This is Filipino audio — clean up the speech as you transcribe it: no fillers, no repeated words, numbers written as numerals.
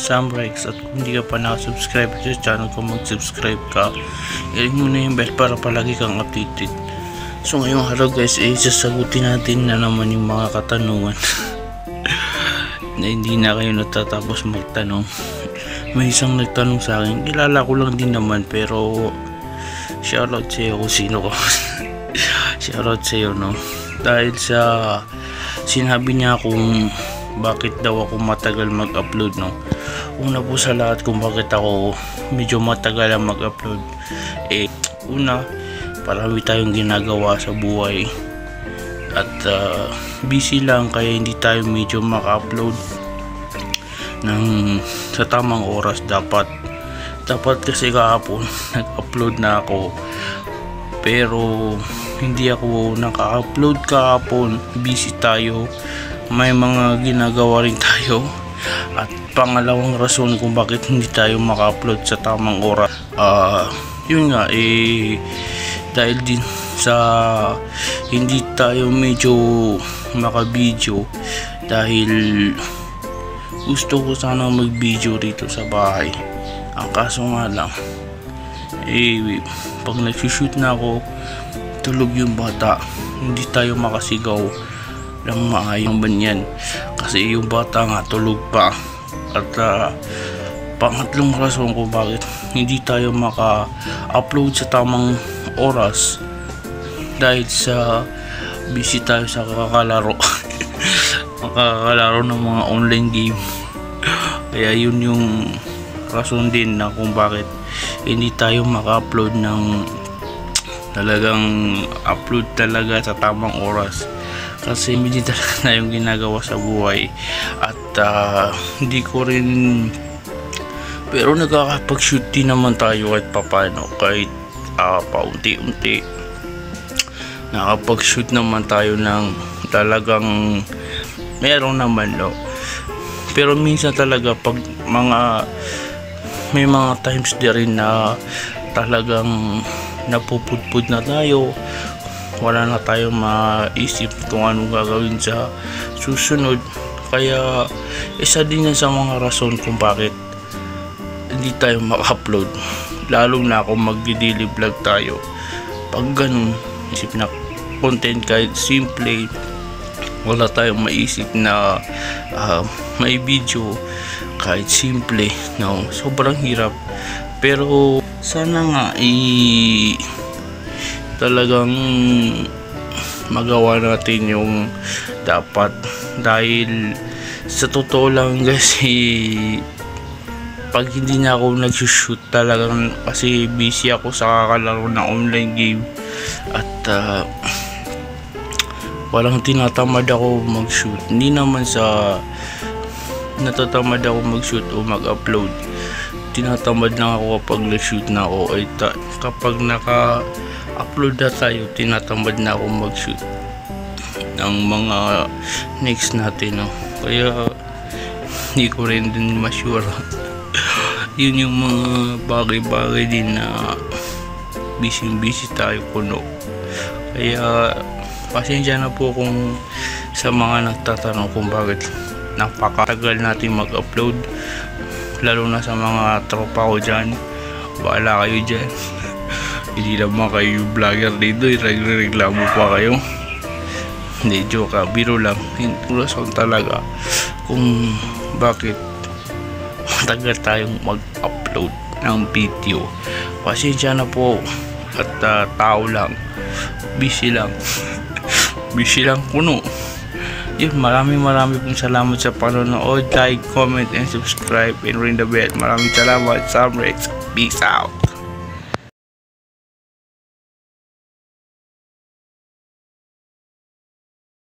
Sam Rex, at kung hindi ka pa nakasubscribe sa channel ko, mag-subscribe ka. I-ring mo na yung bell para palagi kang updated. So ngayong araw guys, sasagutin natin na naman yung mga katanungan na hindi na kayo natatapos magtanong. May isang nagtanong sa akin, kilala ko lang din naman, pero shoutout sa'yo kung sino ko. Shoutout sa'yo, no? Dahil sa sinabi niya kung bakit daw ako matagal mag-upload, no? Una po sa lahat kung bakit ako medyo matagal ang mag-upload, una, parami tayong ginagawa sa buhay at busy lang, kaya hindi tayo medyo maka-upload sa tamang oras. Dapat kasi kahapon nag-upload na ako, pero hindi ako naka-upload kahapon. Busy tayo, may mga ginagawa rin tayo. At pangalawang rason kung bakit hindi tayo maka-upload sa tamang oras, yun nga, dahil din sa hindi tayo medyo maka-video, dahil gusto ko sana mag-video rito sa bahay. Ang kaso nga lang, pag nag-shoot na ako, tulog yung bata, hindi tayo makasigaw ng maayong banyan kasi yung bata nga tulog pa. At pangatlong rason kung bakit hindi tayo maka-upload sa tamang oras, dahil sa busy tayo sa kakakalaro makakalaro ng mga online game. Kaya yun yung rason din na kung bakit hindi tayo maka-upload ng talagang upload talaga sa tamang oras, kasi hindi talaga na yung ginagawa sa buhay. At hindi ko rin, pero nakakapag-shoot din naman tayo kahit papano, kahit paunti-unti nakapag-shoot naman tayo ng talagang meron naman, no? Pero minsan talaga pag may mga times din rin na talagang napupudpud na tayo, wala na tayong maisip kung anong gagawin sa susunod. Kaya isa din yan sa mga rason kung bakit hindi tayo maka-upload, lalo na kung magdi-daily vlog tayo. Pag ganun, isip na content kahit simple, wala tayong maisip na may video kahit simple, no? Sobrang hirap. Pero sana nga talagang magawa natin yung dapat, dahil sa totoo lang guys, pag hindi na ako nag-shoot talagang, kasi busy ako sa kakalaro ng online game, at walang tinatamad ako mag-shoot. Hindi naman sa natatamad ako mag-shoot o mag-upload, tinatamad lang ako kapag nag-shoot na ako. Kapag naka-upload na tayo, tinatamad na ako mag-shoot ng mga next natin, no? Kaya hindi ko rin din ma-sure. Yun yung mga bagay-bagay din na busy tayo kuno. Kaya pasensya na po kung sa mga nagtatanong kung bakit napakatagal natin mag-upload, lalo na sa mga tropa ko dyan. Bahala kayo dyan. Hindi naman kayo vlogger dito, reklamo pa kayo. Hindi, joke, biro lang. Rason talaga kung bakit matagal tayong mag-upload ng video. Pasensya na po, at tao lang, busy lang kuno. Yun, maraming pong salamat sa panonood. Like, comment, and subscribe, and ring the bell. Maraming salamat. Sam Rex, peace out.